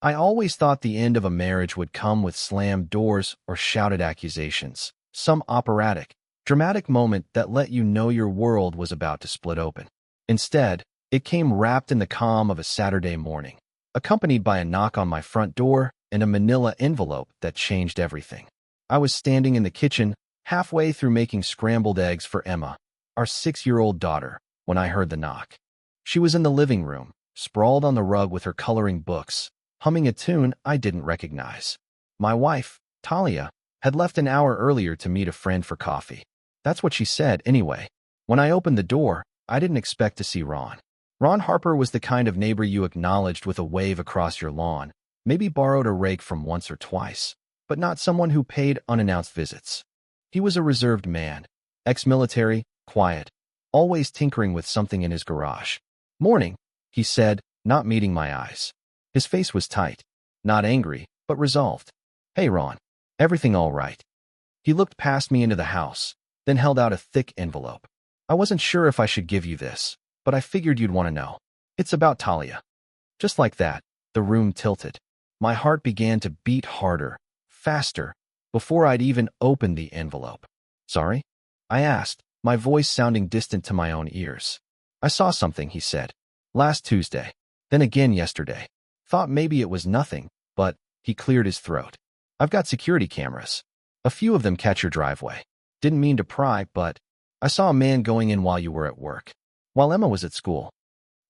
I always thought the end of a marriage would come with slammed doors or shouted accusations, some operatic, dramatic moment that let you know your world was about to split open. Instead, it came wrapped in the calm of a Saturday morning, accompanied by a knock on my front door and a manila envelope that changed everything. I was standing in the kitchen, halfway through making scrambled eggs for Emma, our 6-year-old daughter, when I heard the knock. She was in the living room, sprawled on the rug with her coloring books, humming a tune I didn't recognize. My wife, Talia, had left an hour earlier to meet a friend for coffee. That's what she said, anyway. When I opened the door, I didn't expect to see Ron. Ron Harper was the kind of neighbor you acknowledged with a wave across your lawn, maybe borrowed a rake from once or twice, but not someone who paid unannounced visits. He was a reserved man, ex-military, quiet, always tinkering with something in his garage. "Morning," he said, not meeting my eyes. His face was tight, not angry, but resolved. "Hey, Ron, everything all right?" He looked past me into the house, then held out a thick envelope. "I wasn't sure if I should give you this, but I figured you'd want to know. It's about Talia." Just like that, the room tilted. My heart began to beat harder, faster, before I'd even opened the envelope. "Sorry?" I asked, my voice sounding distant to my own ears. "I saw something," he said. "Last Tuesday. Then again yesterday. Thought maybe it was nothing, but..." He cleared his throat. "I've got security cameras. A few of them catch your driveway. Didn't mean to pry, but I saw a man going in while you were at work, while Emma was at school."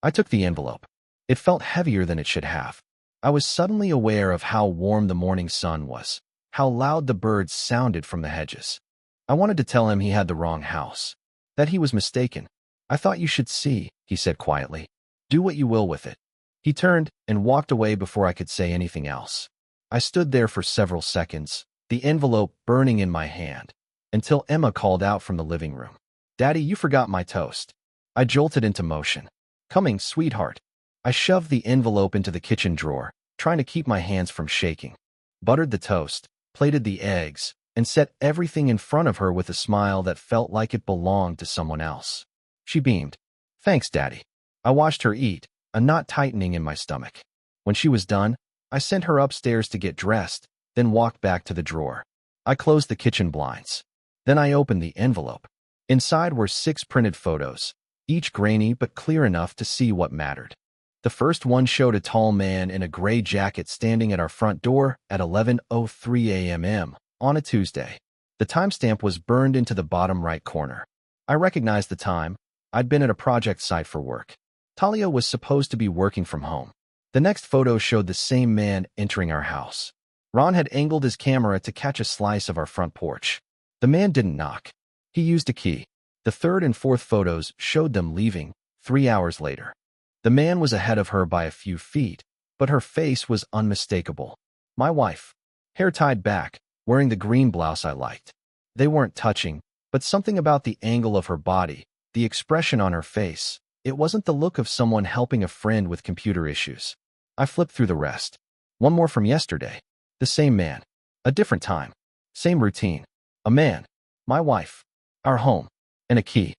I took the envelope. It felt heavier than it should have. I was suddenly aware of how warm the morning sun was, how loud the birds sounded from the hedges. I wanted to tell him he had the wrong house, that he was mistaken. "I thought you should see," he said quietly. "Do what you will with it." He turned and walked away before I could say anything else. I stood there for several seconds, the envelope burning in my hand, until Emma called out from the living room. "Daddy, you forgot my toast." I jolted into motion. "Coming, sweetheart." I shoved the envelope into the kitchen drawer, trying to keep my hands from shaking. Buttered the toast, plated the eggs, and set everything in front of her with a smile that felt like it belonged to someone else. She beamed. "Thanks, Daddy." I watched her eat, a knot tightening in my stomach. When she was done, I sent her upstairs to get dressed, then walked back to the drawer. I closed the kitchen blinds. Then I opened the envelope. Inside were 6 printed photos, each grainy but clear enough to see what mattered. The first one showed a tall man in a gray jacket standing at our front door at 11:03 a.m. on a Tuesday. The timestamp was burned into the bottom right corner. I recognized the time. I'd been at a project site for work. Talia was supposed to be working from home. The next photo showed the same man entering our house. Ron had angled his camera to catch a slice of our front porch. The man didn't knock. He used a key. The third and fourth photos showed them leaving 3 hours later. The man was ahead of her by a few feet, but her face was unmistakable. My wife. Hair tied back, wearing the green blouse I liked. They weren't touching, but something about the angle of her body, the expression on her face, it wasn't the look of someone helping a friend with computer issues. I flipped through the rest. One more from yesterday. The same man. A different time. Same routine. A man. My wife. Our home. And a key.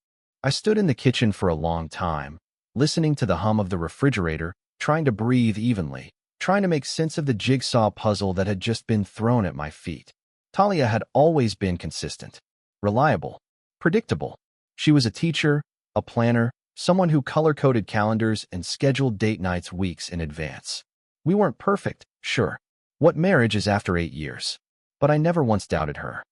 I stood in the kitchen for a long time, listening to the hum of the refrigerator, trying to breathe evenly, trying to make sense of the jigsaw puzzle that had just been thrown at my feet. Talia had always been consistent, reliable, predictable. She was a teacher, a planner, someone who color-coded calendars and scheduled date nights weeks in advance. We weren't perfect, sure. What marriage is after 8 years? But I never once doubted her.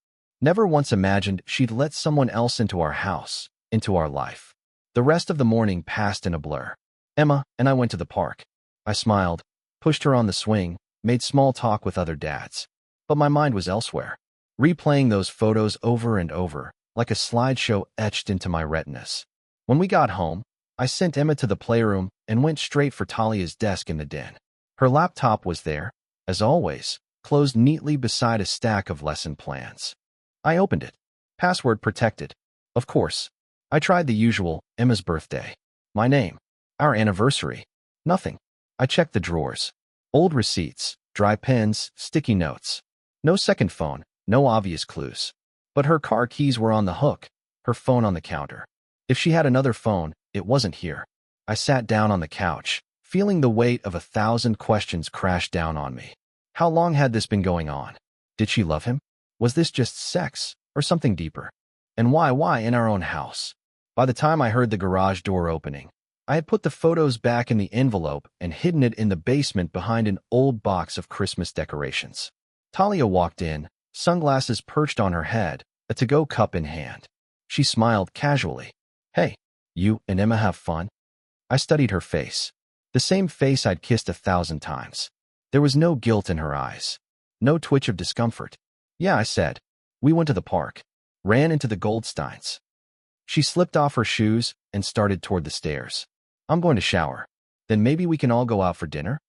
Never once imagined she'd let someone else into our house, into our life. The rest of the morning passed in a blur. Emma and I went to the park. I smiled, pushed her on the swing, made small talk with other dads. But my mind was elsewhere, replaying those photos over and over, like a slideshow etched into my retinas. When we got home, I sent Emma to the playroom and went straight for Talia's desk in the den. Her laptop was there, as always, closed neatly beside a stack of lesson plans. I opened it. Password protected. Of course. I tried the usual, Emma's birthday. My name. Our anniversary. Nothing. I checked the drawers. Old receipts, dry pens, sticky notes. No second phone, no obvious clues. But her car keys were on the hook, her phone on the counter. If she had another phone, it wasn't here. I sat down on the couch, feeling the weight of 1,000 questions crash down on me. How long had this been going on? Did she love him? Was this just sex, or something deeper? And why in our own house? By the time I heard the garage door opening, I had put the photos back in the envelope and hidden it in the basement behind an old box of Christmas decorations. Talia walked in, sunglasses perched on her head, a to-go cup in hand. She smiled casually. "Hey, you and Emma have fun?" I studied her face. The same face I'd kissed 1,000 times. There was no guilt in her eyes. No twitch of discomfort. "Yeah," I said. "We went to the park. Ran into the Goldsteins." She slipped off her shoes and started toward the stairs. "I'm going to shower. Then maybe we can all go out for dinner?"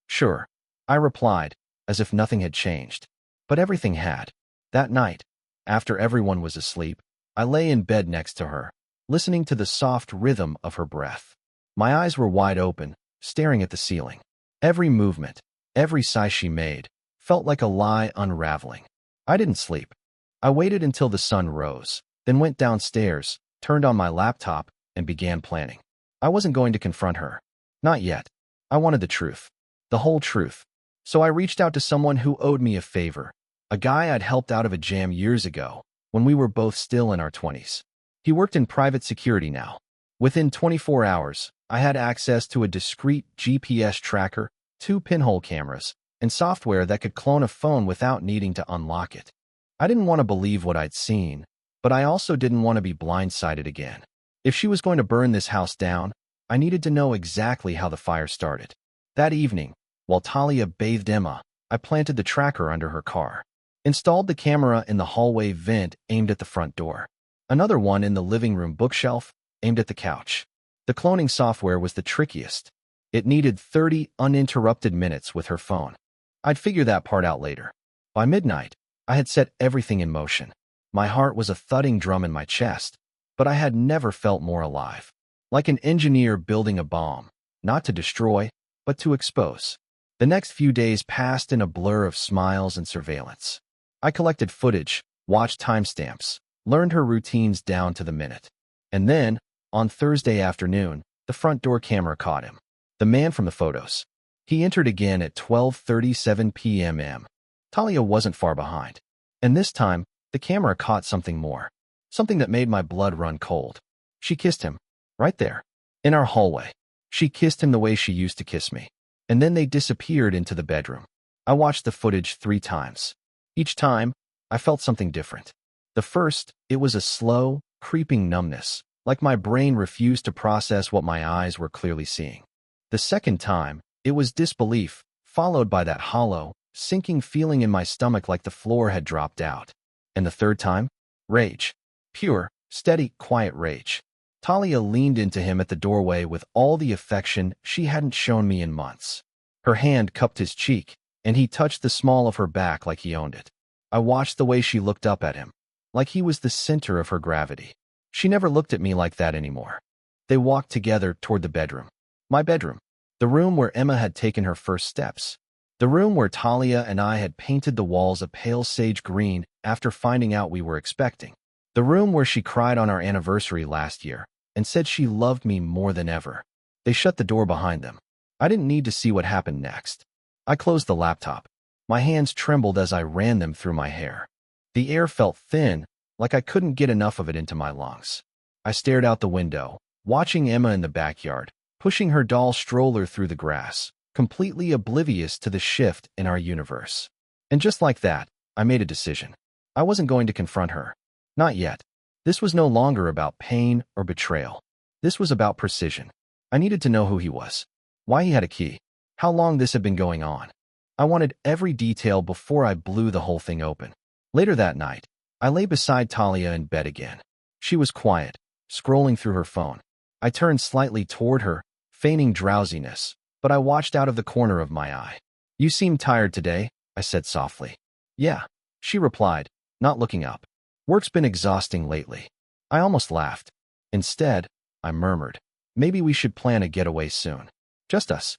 "Sure," I replied, as if nothing had changed. But everything had. That night, after everyone was asleep, I lay in bed next to her, listening to the soft rhythm of her breath. My eyes were wide open, staring at the ceiling. Every movement, every sigh she made, felt like a lie unraveling. I didn't sleep. I waited until the sun rose, then went downstairs, turned on my laptop, and began planning. I wasn't going to confront her. Not yet. I wanted the truth. The whole truth. So I reached out to someone who owed me a favor, a guy I'd helped out of a jam years ago, when we were both still in our 20s. He worked in private security now. Within 24 hours, I had access to a discreet GPS tracker, 2 pinhole cameras, and software that could clone a phone without needing to unlock it. I didn't want to believe what I'd seen, but I also didn't want to be blindsided again. If she was going to burn this house down, I needed to know exactly how the fire started. That evening, while Talia bathed Emma, I planted the tracker under her car. Installed the camera in the hallway vent aimed at the front door. Another one in the living room bookshelf, aimed at the couch. The cloning software was the trickiest. It needed 30 uninterrupted minutes with her phone. I'd figure that part out later. By midnight, I had set everything in motion. My heart was a thudding drum in my chest, but I had never felt more alive. Like an engineer building a bomb, not to destroy, but to expose. The next few days passed in a blur of smiles and surveillance. I collected footage, watched timestamps, learned her routines down to the minute. And then, on Thursday afternoon, the front door camera caught him. The man from the photos. He entered again at 12:37 p.m. Talia wasn't far behind. And this time, the camera caught something more. Something that made my blood run cold. She kissed him. Right there. In our hallway. She kissed him the way she used to kiss me. And then they disappeared into the bedroom. I watched the footage 3 times. Each time, I felt something different. The first, it was a slow, creeping numbness, like my brain refused to process what my eyes were clearly seeing. The second time, it was disbelief, followed by that hollow, sinking feeling in my stomach like the floor had dropped out. And the third time? Rage. Pure, steady, quiet rage. Talia leaned into him at the doorway with all the affection she hadn't shown me in months. Her hand cupped his cheek, and he touched the small of her back like he owned it. I watched the way she looked up at him, like he was the center of her gravity. She never looked at me like that anymore. They walked together toward the bedroom. My bedroom. The room where Emma had taken her first steps. The room where Talia and I had painted the walls a pale sage green after finding out we were expecting. The room where she cried on our anniversary last year and said she loved me more than ever. They shut the door behind them. I didn't need to see what happened next. I closed the laptop. My hands trembled as I ran them through my hair. The air felt thin, like I couldn't get enough of it into my lungs. I stared out the window, watching Emma in the backyard, pushing her doll stroller through the grass, completely oblivious to the shift in our universe. And just like that, I made a decision. I wasn't going to confront her. Not yet. This was no longer about pain or betrayal. This was about precision. I needed to know who he was, why he had a key, how long this had been going on. I wanted every detail before I blew the whole thing open. Later that night, I lay beside Talia in bed again. She was quiet, scrolling through her phone. I turned slightly toward her, feigning drowsiness, but I watched out of the corner of my eye. "You seem tired today," I said softly. "Yeah," she replied, not looking up. "Work's been exhausting lately." I almost laughed. Instead, I murmured, "Maybe we should plan a getaway soon. Just us."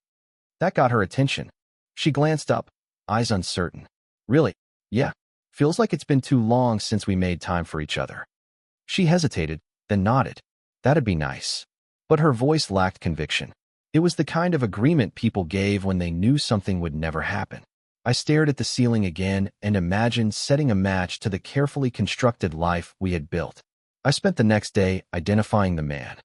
That got her attention. She glanced up, eyes uncertain. "Really? Yeah. Feels like it's been too long since we made time for each other." She hesitated, then nodded. "That'd be nice." But her voice lacked conviction. It was the kind of agreement people gave when they knew something would never happen. I stared at the ceiling again and imagined setting a match to the carefully constructed life we had built. I spent the next day identifying the man.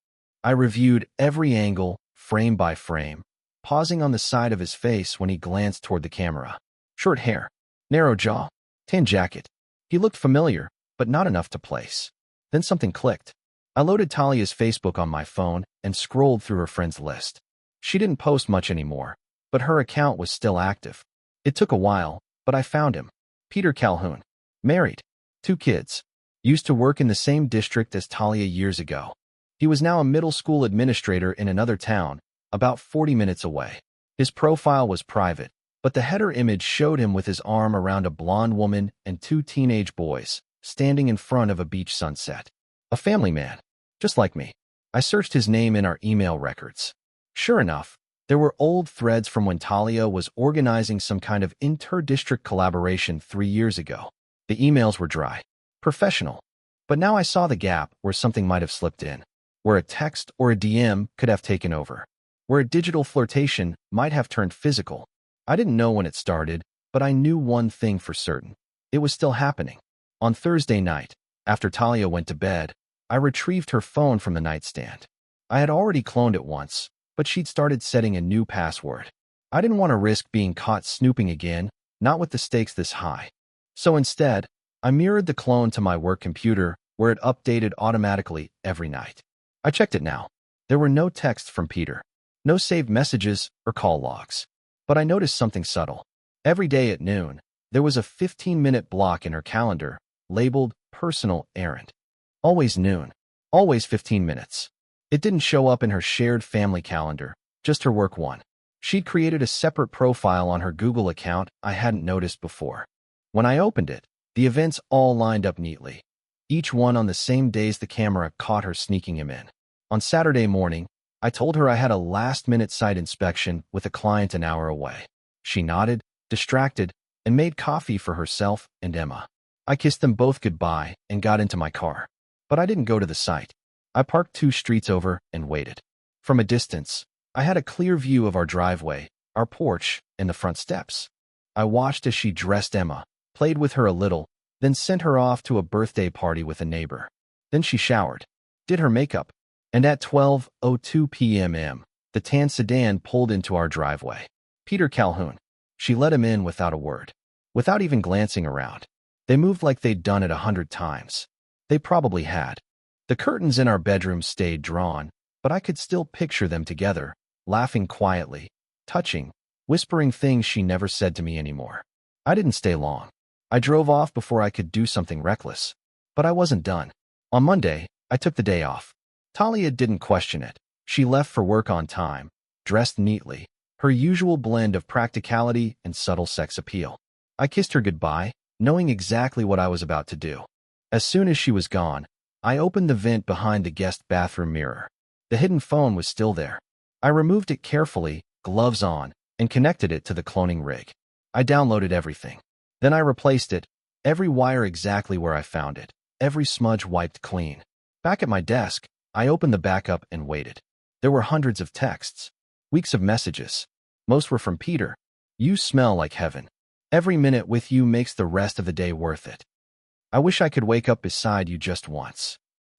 I reviewed every angle, frame by frame, pausing on the side of his face when he glanced toward the camera. Short hair, narrow jaw, tan jacket. He looked familiar, but not enough to place. Then something clicked. I loaded Talia's Facebook on my phone and scrolled through her friends list. She didn't post much anymore, but her account was still active. It took a while, but I found him. Peter Calhoun. Married. 2 kids. Used to work in the same district as Talia years ago. He was now a middle school administrator in another town, about 40 minutes away. His profile was private, but the header image showed him with his arm around a blonde woman and 2 teenage boys, standing in front of a beach sunset. A family man. Just like me. I searched his name in our email records. Sure enough, there were old threads from when Talia was organizing some kind of inter-district collaboration 3 years ago. The emails were dry, professional. But now I saw the gap where something might have slipped in, where a text or a DM could have taken over, where a digital flirtation might have turned physical. I didn't know when it started, but I knew one thing for certain. It was still happening. On Thursday night, after Talia went to bed, I retrieved her phone from the nightstand. I had already cloned it once, but she'd started setting a new password. I didn't want to risk being caught snooping again, not with the stakes this high. So instead, I mirrored the clone to my work computer, where it updated automatically every night. I checked it now. There were no texts from Peter, no saved messages or call logs. But I noticed something subtle. Every day at noon, there was a 15-minute block in her calendar, labeled Personal Errand. Always noon. Always 15 minutes. It didn't show up in her shared family calendar, just her work one. She'd created a separate profile on her Google account I hadn't noticed before. When I opened it, the events all lined up neatly, each one on the same days the camera caught her sneaking him in. On Saturday morning, I told her I had a last-minute site inspection with a client an hour away. She nodded, distracted, and made coffee for herself and Emma. I kissed them both goodbye and got into my car. But I didn't go to the site. I parked 2 streets over and waited. From a distance, I had a clear view of our driveway, our porch, and the front steps. I watched as she dressed Emma, played with her a little, then sent her off to a birthday party with a neighbor. Then she showered, did her makeup, and at 12:02 p.m., the tan sedan pulled into our driveway. Peter Calhoun. She let him in without a word, without even glancing around. They moved like they'd done it 100 times. They probably had. The curtains in our bedroom stayed drawn, but I could still picture them together, laughing quietly, touching, whispering things she never said to me anymore. I didn't stay long. I drove off before I could do something reckless. But I wasn't done. On Monday, I took the day off. Talia didn't question it. She left for work on time, dressed neatly, her usual blend of practicality and subtle sex appeal. I kissed her goodbye, knowing exactly what I was about to do. As soon as she was gone, I opened the vent behind the guest bathroom mirror. The hidden phone was still there. I removed it carefully, gloves on, and connected it to the cloning rig. I downloaded everything. Then I replaced it, every wire exactly where I found it, every smudge wiped clean. Back at my desk, I opened the backup and waited. There were hundreds of texts, weeks of messages. Most were from Peter. You smell like heaven. Every minute with you makes the rest of the day worth it. I wish I could wake up beside you just once.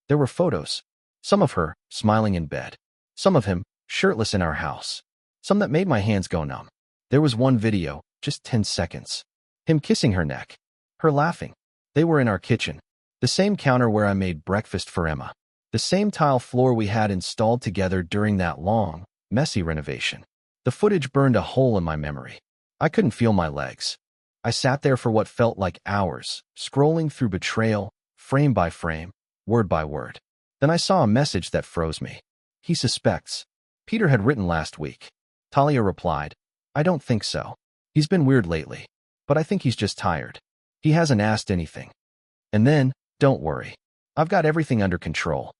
There were photos. Some of her, smiling in bed. Some of him, shirtless in our house. Some that made my hands go numb. There was one video, just 10 seconds. Him kissing her neck. Her laughing. They were in our kitchen. The same counter where I made breakfast for Emma. The same tile floor we had installed together during that long, messy renovation. The footage burned a hole in my memory. I couldn't feel my legs. I sat there for what felt like hours, scrolling through Betrayal, frame by frame, word by word. Then I saw a message that froze me. He suspects. Peter had written last week. Talia replied, I don't think so. He's been weird lately, but I think he's just tired. He hasn't asked anything. And then, don't worry. I've got everything under control.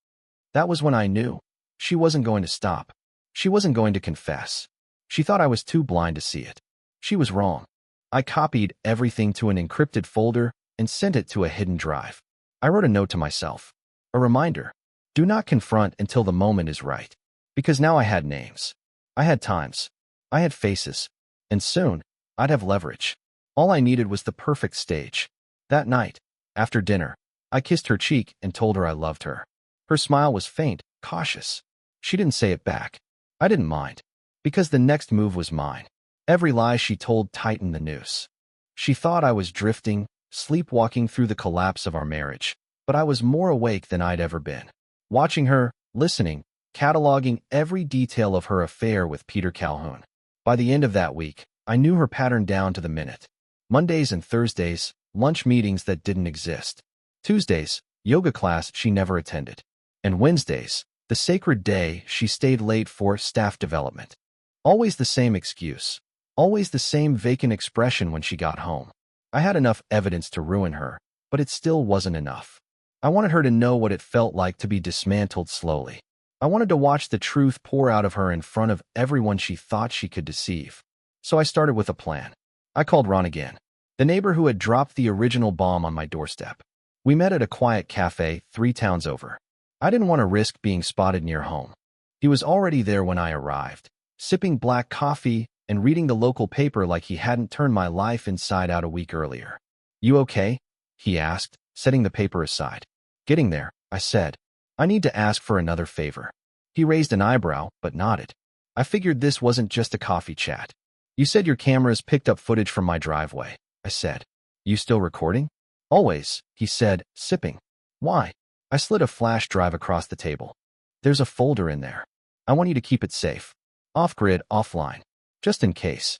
That was when I knew. She wasn't going to stop. She wasn't going to confess. She thought I was too blind to see it. She was wrong. I copied everything to an encrypted folder and sent it to a hidden drive. I wrote a note to myself. A reminder. Do not confront until the moment is right. Because now I had names. I had times. I had faces. And soon, I'd have leverage. All I needed was the perfect stage. That night, after dinner, I kissed her cheek and told her I loved her. Her smile was faint, cautious. She didn't say it back. I didn't mind, because the next move was mine. Every lie she told tightened the noose. She thought I was drifting, sleepwalking through the collapse of our marriage, but I was more awake than I'd ever been. Watching her, listening, cataloging every detail of her affair with Peter Calhoun. By the end of that week, I knew her pattern down to the minute. Mondays and Thursdays, lunch meetings that didn't exist. Tuesdays, yoga class she never attended. And Wednesdays, the sacred day she stayed late for staff development. Always the same excuse. Always the same vacant expression when she got home. I had enough evidence to ruin her, but it still wasn't enough. I wanted her to know what it felt like to be dismantled slowly. I wanted to watch the truth pour out of her in front of everyone she thought she could deceive. So I started with a plan. I called Ron again, the neighbor who had dropped the original bomb on my doorstep. We met at a quiet cafe 3 towns over. I didn't want to risk being spotted near home. He was already there when I arrived, sipping black coffee and reading the local paper like he hadn't turned my life inside out a week earlier. "You okay?" he asked, setting the paper aside. "Getting there," I said. "I need to ask for another favor." He raised an eyebrow, but nodded. I figured this wasn't just a coffee chat. "You said your cameras picked up footage from my driveway," I said. "You still recording?" "Always," he said, sipping. "Why?" I slid a flash drive across the table. "There's a folder in there. I want you to keep it safe. Off-grid, offline. Just in case."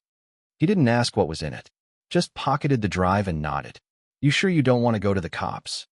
He didn't ask what was in it. Just pocketed the drive and nodded. "You sure you don't want to go to the cops?"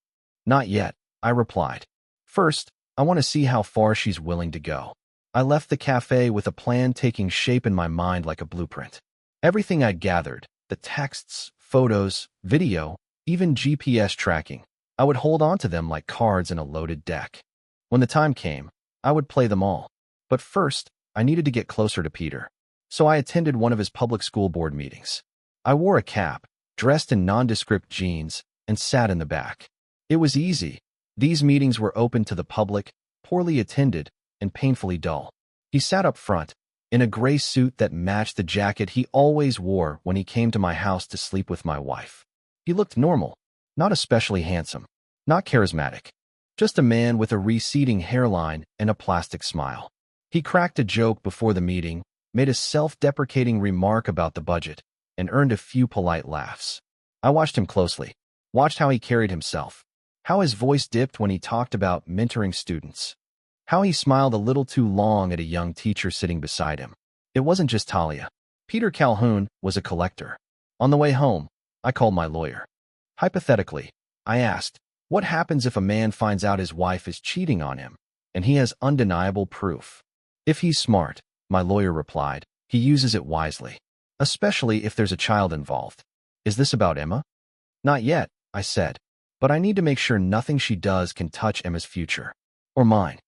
"Not yet," I replied. "First, I want to see how far she's willing to go." I left the cafe with a plan taking shape in my mind like a blueprint. Everything I'd gathered, the texts, photos, video, even GPS tracking, I would hold on to them like cards in a loaded deck. When the time came, I would play them all. But first, I needed to get closer to Peter. So I attended one of his public school board meetings. I wore a cap, dressed in nondescript jeans, and sat in the back. It was easy. These meetings were open to the public, poorly attended, and painfully dull. He sat up front, in a gray suit that matched the jacket he always wore when he came to my house to sleep with my wife. He looked normal, not especially handsome, not charismatic, just a man with a receding hairline and a plastic smile. He cracked a joke before the meeting, made a self-deprecating remark about the budget, and earned a few polite laughs. I watched him closely, watched how he carried himself, how his voice dipped when he talked about mentoring students, how he smiled a little too long at a young teacher sitting beside him. It wasn't just Talia. Peter Calhoun was a collector. On the way home, I called my lawyer. Hypothetically, I asked, what happens if a man finds out his wife is cheating on him, and he has undeniable proof? If he's smart, my lawyer replied, he uses it wisely, especially if there's a child involved. Is this about Emma? Not yet, I said, but I need to make sure nothing she does can touch Emma's future. Or mine.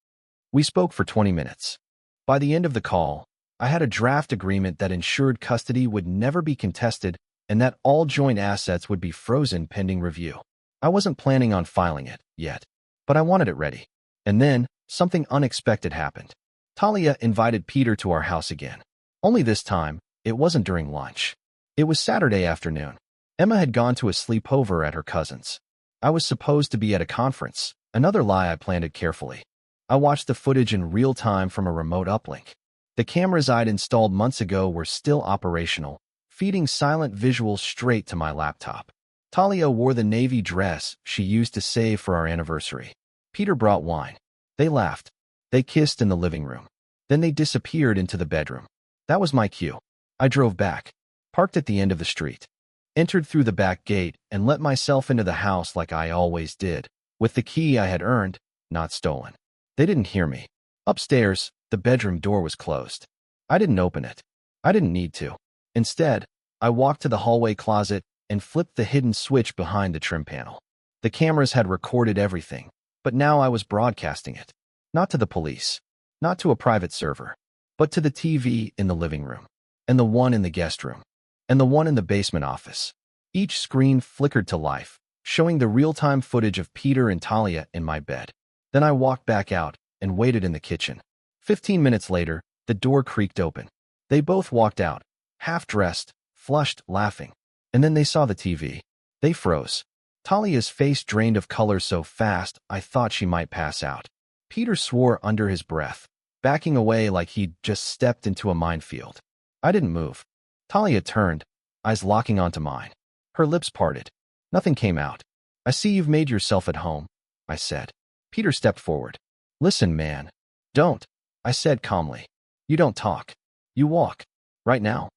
We spoke for 20 minutes. By the end of the call, I had a draft agreement that ensured custody would never be contested and that all joint assets would be frozen pending review. I wasn't planning on filing it yet, but I wanted it ready. And then, something unexpected happened. Talia invited Peter to our house again. Only this time, it wasn't during lunch. It was Saturday afternoon. Emma had gone to a sleepover at her cousin's. I was supposed to be at a conference, another lie I planned it carefully. I watched the footage in real time from a remote uplink. The cameras I'd installed months ago were still operational, feeding silent visuals straight to my laptop. Talia wore the navy dress she used to save for our anniversary. Peter brought wine. They laughed. They kissed in the living room. Then they disappeared into the bedroom. That was my cue. I drove back, parked at the end of the street, entered through the back gate, and let myself into the house like I always did, with the key I had earned, not stolen. They didn't hear me. Upstairs, the bedroom door was closed. I didn't open it. I didn't need to. Instead, I walked to the hallway closet and flipped the hidden switch behind the trim panel. The cameras had recorded everything, but now I was broadcasting it. Not to the police, not to a private server, but to the TV in the living room, and the one in the guest room, and the one in the basement office. Each screen flickered to life, showing the real-time footage of Peter and Talia in my bed. Then I walked back out and waited in the kitchen. 15 minutes later, The door creaked open. They both walked out, half-dressed, flushed, laughing. And then they saw the TV. They froze. Talia's face drained of color so fast I thought she might pass out. Peter swore under his breath, backing away like he'd just stepped into a minefield. I didn't move. Talia turned, eyes locking onto mine. Her lips parted. Nothing came out. I see you've made yourself at home, I said. Peter stepped forward. Listen, man. Don't, I said calmly. You don't talk. You walk. Right now.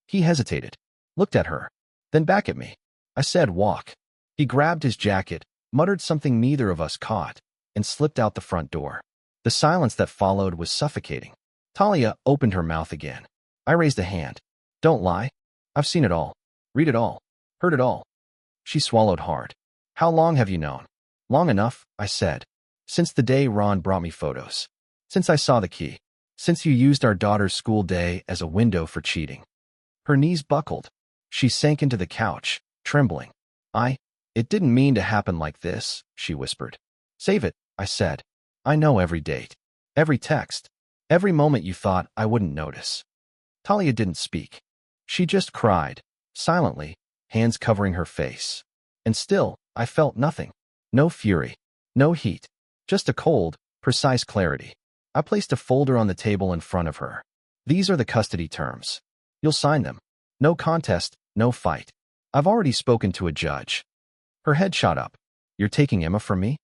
He hesitated, looked at her, then back at me. I said walk. He grabbed his jacket, muttered something neither of us caught, and slipped out the front door. The silence that followed was suffocating. Talia opened her mouth again. I raised a hand. Don't lie. I've seen it all. Read it all. Heard it all. She swallowed hard. How long have you known? Long enough, I said. Since the day Ron brought me photos. Since I saw the key. Since you used our daughter's school day as a window for cheating. Her knees buckled. She sank into the couch, trembling. It didn't mean to happen like this, she whispered. Save it, I said. I know every date. Every text. Every moment you thought I wouldn't notice. Talia didn't speak. She just cried, silently, hands covering her face. And still, I felt nothing. No fury. No heat. Just a cold, precise clarity. I placed a folder on the table in front of her. These are the custody terms. You'll sign them. No contest, no fight. I've already spoken to a judge. Her head shot up. You're taking Emma from me?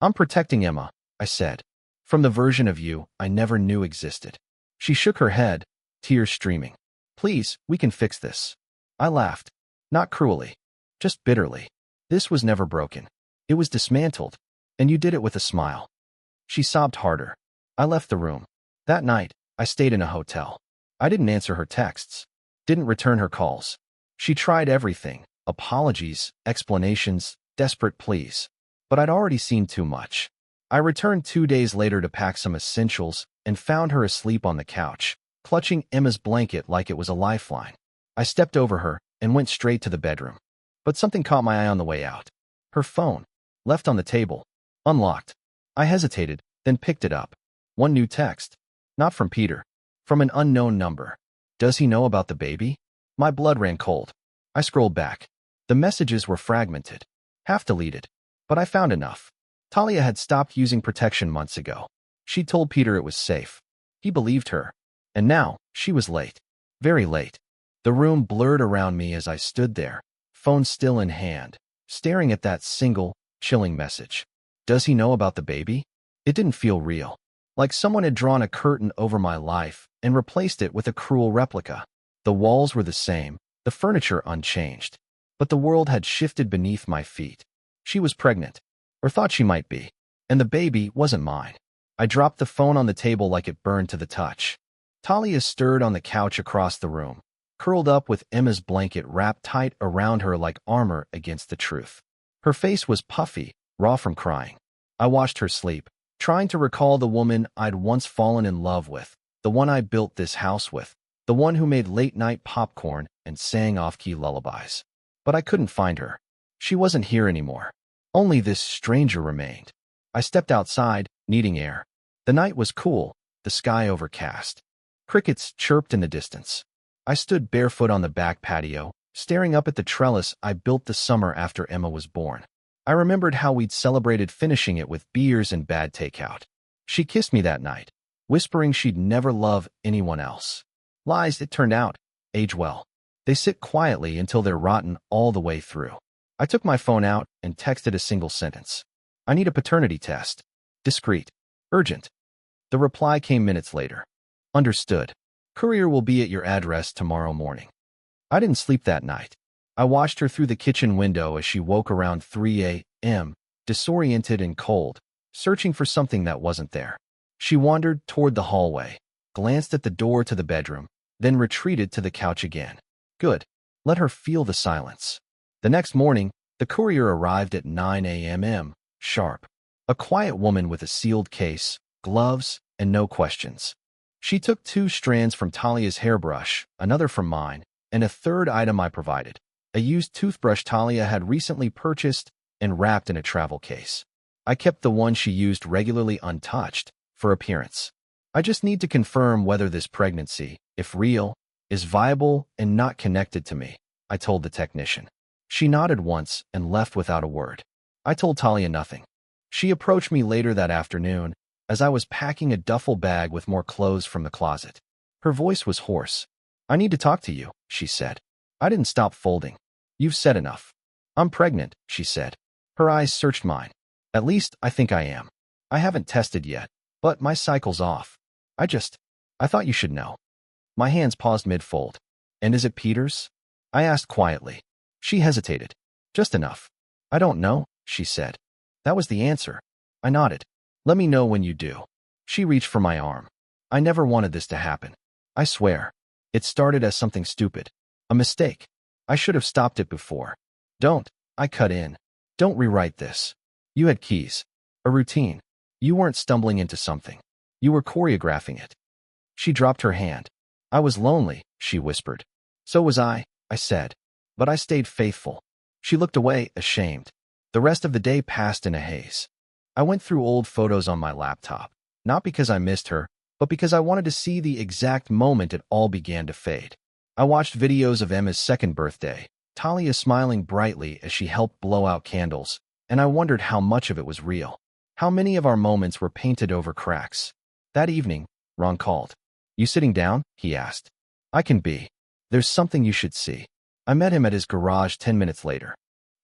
I'm protecting Emma, I said. From the version of you I never knew existed. She shook her head, tears streaming. Please, we can fix this. I laughed. Not cruelly. Just bitterly. This was never broken. It was dismantled. And you did it with a smile. She sobbed harder. I left the room. That night, I stayed in a hotel. I didn't answer her texts. Didn't return her calls. She tried everything. Apologies, explanations, desperate pleas. But I'd already seen too much. I returned 2 days later to pack some essentials and found her asleep on the couch, clutching Emma's blanket like it was a lifeline. I stepped over her and went straight to the bedroom. But something caught my eye on the way out. Her phone, left on the table, unlocked. I hesitated, then picked it up. One new text. Not from Peter. From an unknown number. Does he know about the baby? My blood ran cold. I scrolled back. The messages were fragmented, half deleted. But I found enough. Talia had stopped using protection months ago. She told Peter it was safe. He believed her. And now, she was late. Very late. The room blurred around me as I stood there, phone still in hand, staring at that single, chilling message. Does he know about the baby? It didn't feel real. Like someone had drawn a curtain over my life and replaced it with a cruel replica. The walls were the same, the furniture unchanged. But the world had shifted beneath my feet. She was pregnant, or thought she might be, and the baby wasn't mine. I dropped the phone on the table like it burned to the touch. Talia stirred on the couch across the room, curled up with Emma's blanket wrapped tight around her like armor against the truth. Her face was puffy, raw from crying. I watched her sleep, trying to recall the woman I'd once fallen in love with, the one I built this house with, the one who made late-night popcorn and sang off-key lullabies. But I couldn't find her. She wasn't here anymore. Only this stranger remained. I stepped outside, needing air. The night was cool, the sky overcast. Crickets chirped in the distance. I stood barefoot on the back patio, staring up at the trellis I built the summer after Emma was born. I remembered how we'd celebrated finishing it with beers and bad takeout. She kissed me that night, whispering she'd never love anyone else. Lies, it turned out, age well. They sit quietly until they're rotten all the way through. I took my phone out and texted a single sentence. I need a paternity test. Discreet. Urgent. The reply came minutes later. Understood. Courier will be at your address tomorrow morning. I didn't sleep that night. I watched her through the kitchen window as she woke around 3 a.m., disoriented and cold, searching for something that wasn't there. She wandered toward the hallway, glanced at the door to the bedroom, then retreated to the couch again. Good. Let her feel the silence. The next morning, the courier arrived at 9 a.m. sharp. A quiet woman with a sealed case, gloves, and no questions. She took 2 strands from Talia's hairbrush, another from mine, and a third item I provided, a used toothbrush Talia had recently purchased and wrapped in a travel case. I kept the one she used regularly untouched, for appearance. I just need to confirm whether this pregnancy, if real, is viable and not connected to me, I told the technician. She nodded once and left without a word. I told Talia nothing. She approached me later that afternoon as I was packing a duffel bag with more clothes from the closet. Her voice was hoarse. I need to talk to you, she said. I didn't stop folding. You've said enough. I'm pregnant, she said. Her eyes searched mine. At least I think I am. I haven't tested yet, but my cycle's off. I thought you should know. My hands paused mid-fold. And is it Peter's? I asked quietly. She hesitated. Just enough. I don't know, she said. That was the answer. I nodded. Let me know when you do. She reached for my arm. I never wanted this to happen. I swear. It started as something stupid. A mistake. I should have stopped it before. Don't, I cut in. Don't rewrite this. You had keys. A routine. You weren't stumbling into something. You were choreographing it. She dropped her hand. I was lonely, she whispered. So was I said. But I stayed faithful. She looked away, ashamed. The rest of the day passed in a haze. I went through old photos on my laptop, not because I missed her, but because I wanted to see the exact moment it all began to fade. I watched videos of Emma's second birthday, Talia smiling brightly as she helped blow out candles, and I wondered how much of it was real. How many of our moments were painted over cracks. That evening, Ron called. You sitting down? He asked. I can be. There's something you should see. I met him at his garage 10 minutes later.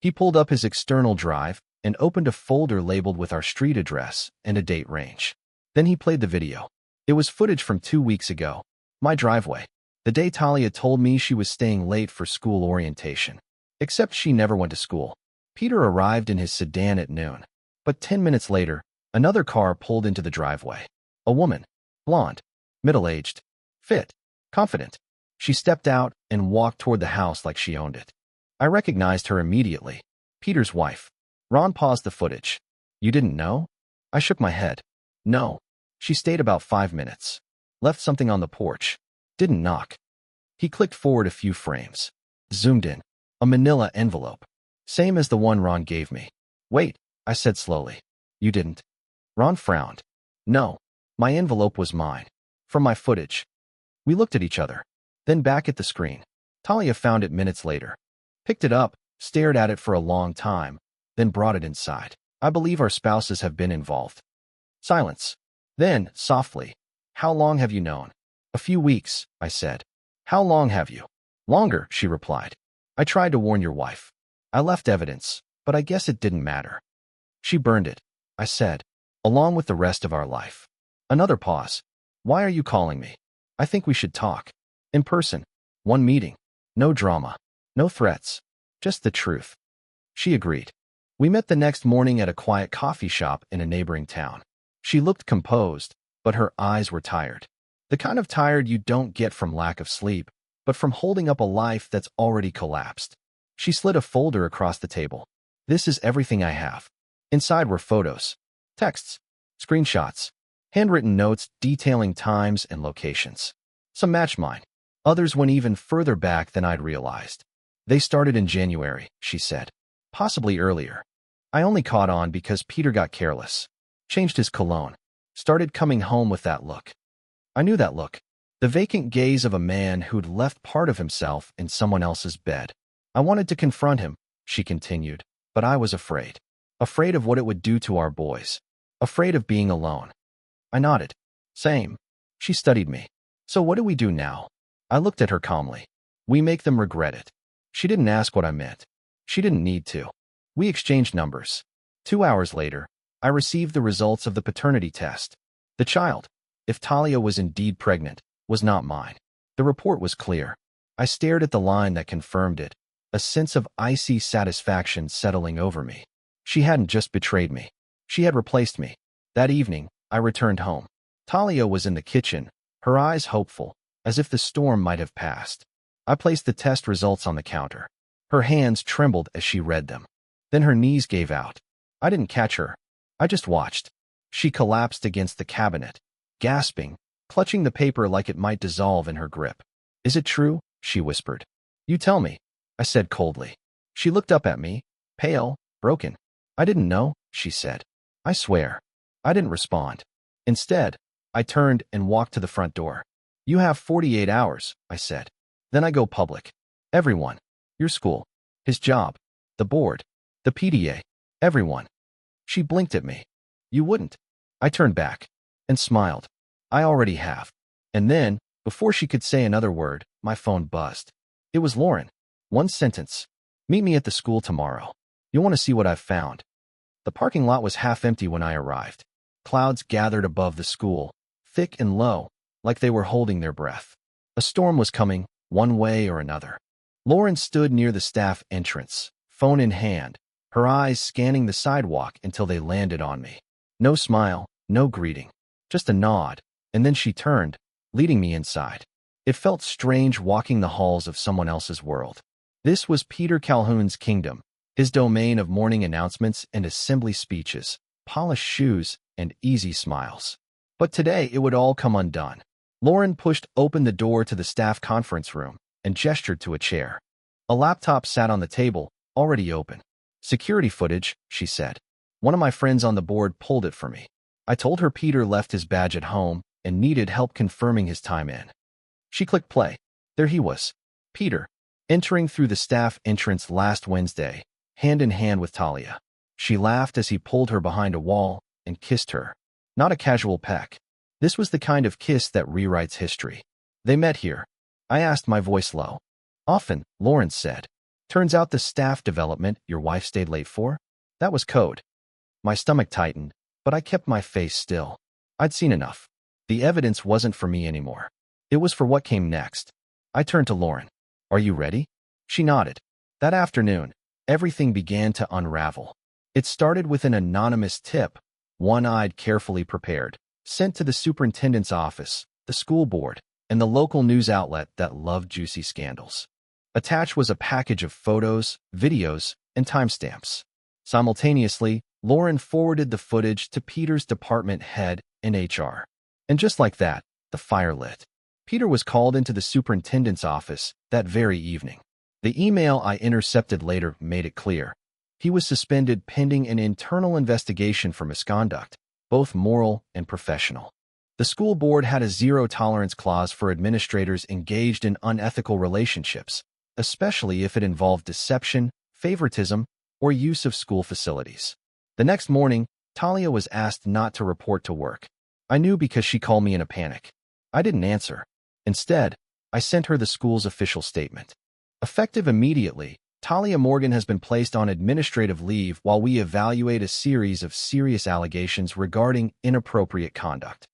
He pulled up his external drive and opened a folder labeled with our street address and a date range. Then he played the video. It was footage from 2 weeks ago. My driveway. The day Talia told me she was staying late for school orientation. Except she never went to school. Peter arrived in his sedan at noon. But 10 minutes later, another car pulled into the driveway. A woman. Blonde. Middle-aged. Fit. Confident. She stepped out and walked toward the house like she owned it. I recognized her immediately. Peter's wife. Ron paused the footage. You didn't know? I shook my head. No. She stayed about 5 minutes. Left something on the porch. Didn't knock. He clicked forward a few frames. Zoomed in. A manila envelope. Same as the one Ron gave me. Wait, I said slowly. You didn't? Ron frowned. No. My envelope was mine. From my footage. We looked at each other. Then back at the screen. Talia found it minutes later. Picked it up, stared at it for a long time, then brought it inside. I believe our spouses have been involved. Silence. Then, softly. How long have you known? A few weeks, I said. How long have you? Longer, she replied. I tried to warn your wife. I left evidence, but I guess it didn't matter. She burned it, I said, along with the rest of our life. Another pause. Why are you calling me? I think we should talk. In person. One meeting. No drama. No threats. Just the truth. She agreed. We met the next morning at a quiet coffee shop in a neighboring town. She looked composed, but her eyes were tired. The kind of tired you don't get from lack of sleep, but from holding up a life that's already collapsed. She slid a folder across the table. This is everything I have. Inside were photos, texts, screenshots, handwritten notes detailing times and locations. Some matched mine. Others went even further back than I'd realized. They started in January, she said. Possibly earlier. I only caught on because Peter got careless. Changed his cologne. Started coming home with that look. I knew that look. The vacant gaze of a man who'd left part of himself in someone else's bed. I wanted to confront him, she continued, but I was afraid. Afraid of what it would do to our boys. Afraid of being alone. I nodded. Same. She studied me. So what do we do now? I looked at her calmly. We make them regret it. She didn't ask what I meant. She didn't need to. We exchanged numbers. 2 hours later, I received the results of the paternity test. The child, if Talia was indeed pregnant, was not mine. The report was clear. I stared at the line that confirmed it, a sense of icy satisfaction settling over me. She hadn't just betrayed me. She had replaced me. That evening, I returned home. Talia was in the kitchen, her eyes hopeful, as if the storm might have passed. I placed the test results on the counter. Her hands trembled as she read them. Then her knees gave out. I didn't catch her. I just watched. She collapsed against the cabinet, gasping, clutching the paper like it might dissolve in her grip. Is it true? She whispered. You tell me, I said coldly. She looked up at me, pale, broken. I didn't know, she said. I swear. I didn't respond. Instead, I turned and walked to the front door. You have 48 hours, I said. Then I go public. Everyone. Your school. His job. The board. The PDA. Everyone. She blinked at me. You wouldn't. I turned back and smiled. I already have. And then, before she could say another word, my phone buzzed. It was Lauren. One sentence. Meet me at the school tomorrow. You'll want to see what I've found. The parking lot was half empty when I arrived. Clouds gathered above the school, thick and low, like they were holding their breath. A storm was coming, one way or another. Lauren stood near the staff entrance, phone in hand, her eyes scanning the sidewalk until they landed on me. No smile, no greeting, just a nod, and then she turned, leading me inside. It felt strange walking the halls of someone else's world. This was Peter Calhoun's kingdom, his domain of morning announcements and assembly speeches, polished shoes, and easy smiles. But today it would all come undone. Lauren pushed open the door to the staff conference room and gestured to a chair. A laptop sat on the table, already open. Security footage, she said. One of my friends on the board pulled it for me. I told her Peter left his badge at home and needed help confirming his time in. She clicked play. There he was. Peter, entering through the staff entrance last Wednesday, hand in hand with Talia. She laughed as he pulled her behind a wall and kissed her. Not a casual peck. This was the kind of kiss that rewrites history. They met here. I asked, my voice low. Often, Lauren said. Turns out the staff development your wife stayed late for? That was code. My stomach tightened, but I kept my face still. I'd seen enough. The evidence wasn't for me anymore. It was for what came next. I turned to Lauren. Are you ready? She nodded. That afternoon, everything began to unravel. It started with an anonymous tip, one-eyed, carefully prepared, sent to the superintendent's office, the school board, and the local news outlet that loved juicy scandals. Attached was a package of photos, videos, and timestamps. Simultaneously, Lauren forwarded the footage to Peter's department head in HR. And just like that, the fire lit. Peter was called into the superintendent's office that very evening. The email I intercepted later made it clear. He was suspended pending an internal investigation for misconduct, both moral and professional. The school board had a zero-tolerance clause for administrators engaged in unethical relationships, especially if it involved deception, favoritism, or use of school facilities. The next morning, Talia was asked not to report to work. I knew because she called me in a panic. I didn't answer. Instead, I sent her the school's official statement. Effective immediately, Talia Morgan has been placed on administrative leave while we evaluate a series of serious allegations regarding inappropriate conduct.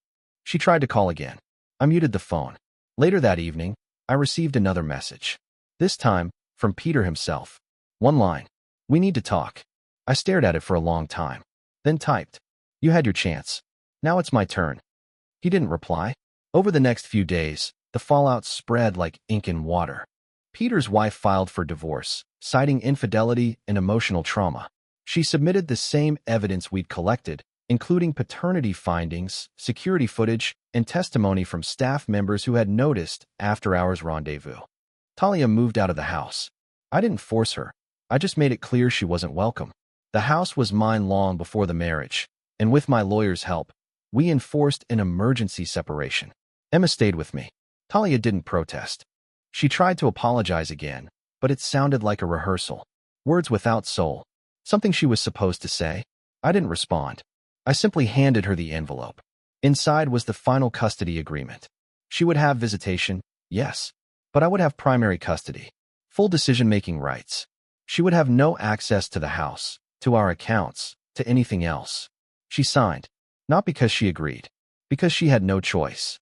She tried to call again. I muted the phone. Later that evening, I received another message. This time, from Peter himself. One line. We need to talk. I stared at it for a long time. Then typed. You had your chance. Now it's my turn. He didn't reply. Over the next few days, the fallout spread like ink in water. Peter's wife filed for divorce, citing infidelity and emotional trauma. She submitted the same evidence we'd collected, including paternity findings, security footage, and testimony from staff members who had noticed after-hours rendezvous. Talia moved out of the house. I didn't force her. I just made it clear she wasn't welcome. The house was mine long before the marriage, and with my lawyer's help, we enforced an emergency separation. Emma stayed with me. Talia didn't protest. She tried to apologize again, but it sounded like a rehearsal. Words without soul. Something she was supposed to say. I didn't respond. I simply handed her the envelope. Inside was the final custody agreement. She would have visitation, yes, but I would have primary custody. Full decision-making rights. She would have no access to the house, to our accounts, to anything else. She signed, not because she agreed, because she had no choice.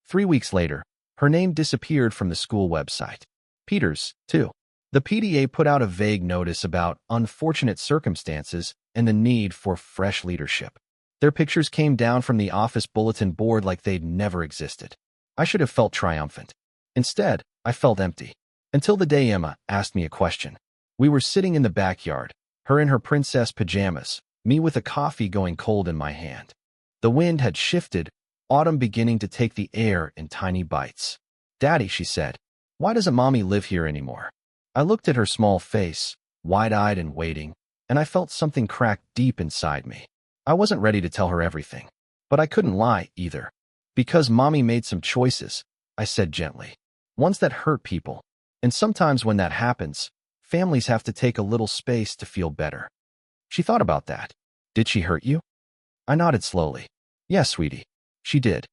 3 weeks later, her name disappeared from the school website. Peter's, too. The PDA put out a vague notice about unfortunate circumstances and the need for fresh leadership. Their pictures came down from the office bulletin board like they'd never existed. I should have felt triumphant. Instead, I felt empty. Until the day Emma asked me a question. We were sitting in the backyard, her in her princess pajamas, me with a coffee going cold in my hand. The wind had shifted, autumn beginning to take the air in tiny bites. Daddy, she said, why doesn't Mommy live here anymore? I looked at her small face, wide-eyed and waiting, and I felt something crack deep inside me. I wasn't ready to tell her everything, but I couldn't lie either. Because mommy made some choices, I said gently. Ones that hurt people. And sometimes when that happens, families have to take a little space to feel better. She thought about that. Did she hurt you? I nodded slowly. Yes, sweetie. She did.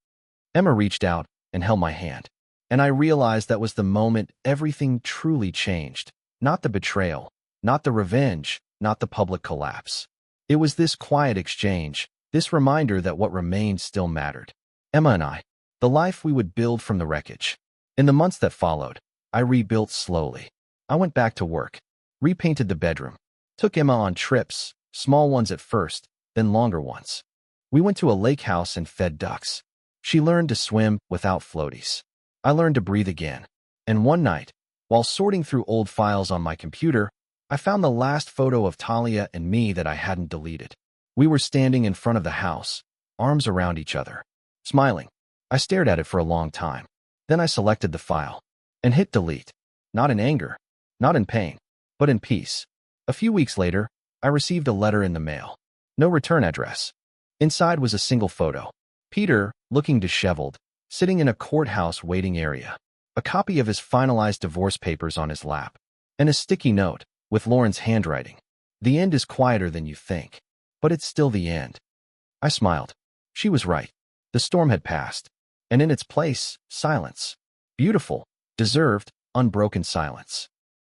Emma reached out and held my hand. And I realized that was the moment everything truly changed. Not the betrayal, not the revenge, not the public collapse. It was this quiet exchange, this reminder that what remained still mattered. Emma and I, the life we would build from the wreckage. In the months that followed, I rebuilt slowly. I went back to work, repainted the bedroom, took Emma on trips, small ones at first, then longer ones. We went to a lake house and fed ducks. She learned to swim without floaties. I learned to breathe again. And one night, while sorting through old files on my computer, I found the last photo of Talia and me that I hadn't deleted. We were standing in front of the house, arms around each other, smiling. I stared at it for a long time. Then I selected the file and hit delete. Not in anger, not in pain, but in peace. A few weeks later, I received a letter in the mail. No return address. Inside was a single photo. Peter, looking disheveled, sitting in a courthouse waiting area. A copy of his finalized divorce papers on his lap. And a sticky note, with Lauren's handwriting. The end is quieter than you think. But it's still the end. I smiled. She was right. The storm had passed. And in its place, silence. Beautiful, deserved, unbroken silence.